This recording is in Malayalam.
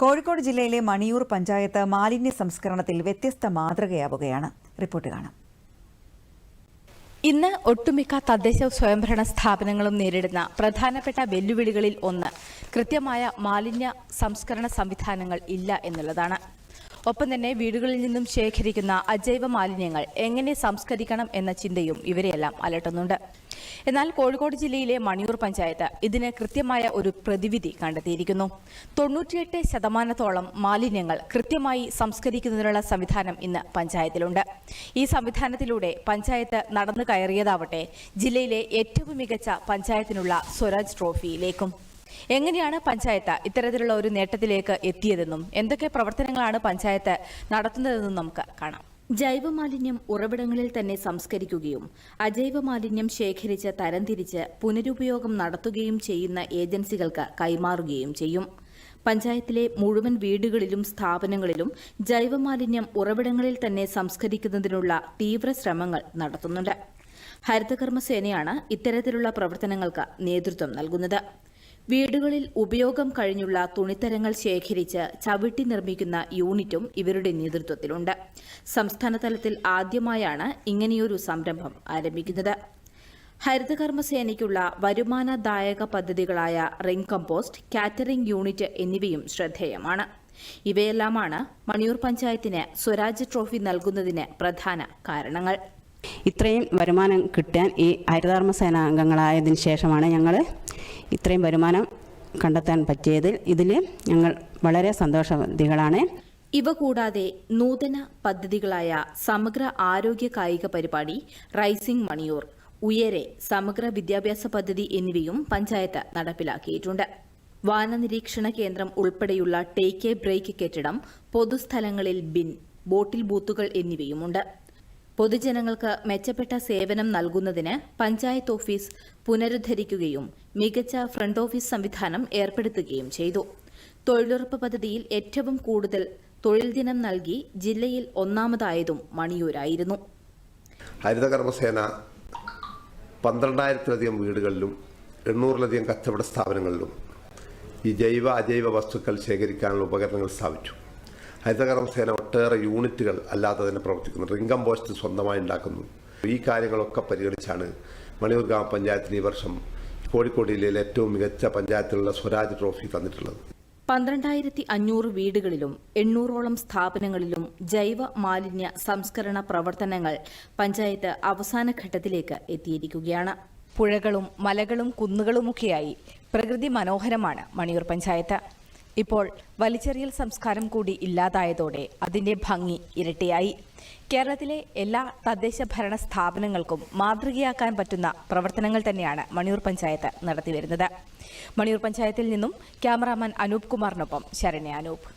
കോഴിക്കോട് ജില്ലയിലെ മണിയൂർ പഞ്ചായത്ത് മാലിന്യ സംസ്കരണത്തിൽ വ്യത്യസ്ത മാതൃകയാവുകയാണ്. റിപ്പോർട്ട് കാണാം. ഇന്ന് ഒട്ടുമിക്ക തദ്ദേശ സ്വയംഭരണ സ്ഥാപനങ്ങളും നേരിടുന്ന പ്രധാനപ്പെട്ട വെല്ലുവിളികളിൽ ഒന്ന് കൃത്യമായ മാലിന്യ സംസ്കരണ സംവിധാനങ്ങൾ ഇല്ല എന്നുള്ളതാണ്. ഒപ്പം തന്നെ വീടുകളിൽ നിന്നും ശേഖരിക്കുന്ന അജൈവ മാലിന്യങ്ങൾ എങ്ങനെ സംസ്കരിക്കണം എന്ന ചിന്തയും ഇവരെയെല്ലാം അലട്ടുന്നുണ്ട്. എന്നാൽ കോഴിക്കോട് ജില്ലയിലെ മണിയൂർ പഞ്ചായത്ത് ഇതിന് കൃത്യമായ ഒരു പ്രതിവിധി കണ്ടെത്തിയിരിക്കുന്നു. 98% മാലിന്യങ്ങൾ കൃത്യമായി സംസ്കരിക്കുന്നതിനുള്ള സംവിധാനം ഇന്ന് പഞ്ചായത്തിലുണ്ട്. ഈ സംവിധാനത്തിലൂടെ പഞ്ചായത്ത് നടന്നു കയറിയതാവട്ടെ ജില്ലയിലെ ഏറ്റവും മികച്ച പഞ്ചായത്തിനുള്ള സ്വരാജ് ട്രോഫിയിലേക്കും. എങ്ങനെയാണ് പഞ്ചായത്ത് ഇത്തരത്തിലുള്ള ഒരു നേട്ടത്തിലേക്ക് എത്തിയതെന്നും എന്തൊക്കെ പ്രവർത്തനങ്ങളാണ് പഞ്ചായത്ത് നടത്തുന്നതെന്നും നമുക്ക് കാണാം. ജൈവമാലിന്യം ഉറവിടങ്ങളിൽ തന്നെ സംസ്കരിക്കുകയും അജൈവ മാലിന്യം ശേഖരിച്ച് തരംതിരിച്ച് പുനരുപയോഗം നടത്തുകയും ചെയ്യുന്ന ഏജൻസികൾക്ക് കൈമാറുകയും ചെയ്യും. പഞ്ചായത്തിലെ മുഴുവൻ വീടുകളിലും സ്ഥാപനങ്ങളിലും ജൈവമാലിന്യം ഉറവിടങ്ങളിൽ തന്നെ സംസ്കരിക്കുന്നതിനുള്ള തീവ്ര ശ്രമങ്ങൾ നടത്തുന്നുണ്ട്. ഹരിതകർമ്മസേനയാണ് ഇത്തരത്തിലുള്ള പ്രവർത്തനങ്ങൾക്ക് നേതൃത്വം നൽകുന്നത്. വീടുകളിൽ ഉപയോഗം കഴിഞ്ഞുള്ള തുണിത്തരങ്ങൾ ശേഖരിച്ച് ചവിട്ടി നിർമ്മിക്കുന്ന യൂണിറ്റും ഇവരുടെ നേതൃത്വത്തിലുണ്ട്. സംസ്ഥാന തലത്തിൽ ആദ്യമായാണ് ഇങ്ങനെയൊരു സംരംഭം ആരംഭിക്കുന്നത്. ഹരിതകർമ്മസേനയ്ക്കുള്ള വരുമാനദായക പദ്ധതികളായ റിംഗ് കമ്പോസ്റ്റ്, കാറ്ററിംഗ് യൂണിറ്റ് എന്നിവയും ശ്രദ്ധേയമാണ്. ഇവയെല്ലാമാണ് മണിയൂർ പഞ്ചായത്തിന് സ്വരാജ് ട്രോഫി നൽകുന്നതിന് പ്രധാന കാരണങ്ങൾ. ഇത്രയും വരുമാനം കിട്ടാൻ ഈ ഹരിതകർമ്മസേന അംഗങ്ങളായതിനു ശേഷമാണ് ഞങ്ങൾ ഇത്രയും വരുമാനം കണ്ടെത്താൻ പറ്റിയതിൽ ഞങ്ങൾ വളരെ സന്തോഷവതികളാണ്. ഇവ കൂടാതെ നൂതന പദ്ധതികളായ സമഗ്ര ആരോഗ്യ കായിക പരിപാടി, റൈസിംഗ് മണിയൂർ, ഉയരെ സമഗ്ര വിദ്യാഭ്യാസ പദ്ധതി എന്നിവയും പഞ്ചായത്ത് നടപ്പിലാക്കിയിട്ടുണ്ട്. വാഹനനിരീക്ഷണ കേന്ദ്രം ഉൾപ്പെടെയുള്ള ടേക്ക് എ ബ്രേക്ക് കെട്ടിടം, പൊതുസ്ഥലങ്ങളിൽ ബിൻ, ബോട്ടിൽ ബൂത്തുകൾ എന്നിവയുമുണ്ട്. പൊതുജനങ്ങൾക്ക് മെച്ചപ്പെട്ട സേവനം നൽകുന്നതിന് പഞ്ചായത്ത് ഓഫീസ് പുനരുദ്ധരിക്കുകയും മികച്ച ഫ്രണ്ട് ഓഫീസ് സംവിധാനം ഏർപ്പെടുത്തുകയും ചെയ്തു. തൊഴിലുറപ്പ് പദ്ധതിയിൽ ഏറ്റവും കൂടുതൽ തൊഴിൽ ദിനം നൽകി ജില്ലയിൽ ഒന്നാമതായതും മണിയൂരായിരുന്നു. ഹരിതകർമ്മസേന 12,000-ലധികം വീടുകളിലും 800-ലധികം കച്ചവട സ്ഥാപനങ്ങളിലും ഈ ജൈവ അജൈവ വസ്തുക്കൾ ശേഖരിക്കാനുള്ള ഉപകരണങ്ങൾ സ്ഥാപിച്ചു. ഹരിതകർമ്മസേന ഒട്ടേറെ യൂണിറ്റുകൾ അല്ലാതെ തന്നെ പ്രവർത്തിക്കുന്നു. റിംഗ് കമ്പോസ്റ്റ് സ്വന്തമായി ഉണ്ടാക്കുന്നു. ഈ കാര്യങ്ങളൊക്കെ പരിഗണിച്ചാണ് മണിയൂർ ഗ്രാമപഞ്ചായത്തിന് ഈ വർഷം കോഴിക്കോട് ജില്ലയിലെ ഏറ്റവും മികച്ച പഞ്ചായത്തിലുള്ള സ്വരാജ് ട്രോഫി തന്നിട്ടുള്ളത്. 12,500 വീടുകളിലും 800ഓളം സ്ഥാപനങ്ങളിലും ജൈവ മാലിന്യ സംസ്കരണ പ്രവർത്തനങ്ങൾ പഞ്ചായത്ത് അവസാന ഘട്ടത്തിലേക്ക് എത്തിയിരിക്കുകയാണ്. പുഴകളും മലകളും കുന്നുകളുമൊക്കെയായി പ്രകൃതി മനോഹരമാണ് മണിയൂർ പഞ്ചായത്ത്. ഇപ്പോൾ വലിച്ചെറിയൽ സംസ്കാരം കൂടി ഇല്ലാതായതോടെ അതിന്റെ ഭംഗി ഇരട്ടിയായി. കേരളത്തിലെ എല്ലാ തദ്ദേശ ഭരണ സ്ഥാപനങ്ങൾക്കും മാതൃകയാക്കാൻ പറ്റുന്ന പ്രവർത്തനങ്ങൾ തന്നെയാണ് മണിയൂർ പഞ്ചായത്ത് നടത്തിവരുന്നത്. മണിയൂർ പഞ്ചായത്തിൽ നിന്നും ക്യാമറാമാൻ അനൂപ് കുമാറിനൊപ്പം ശരണ്യ അനൂപ്.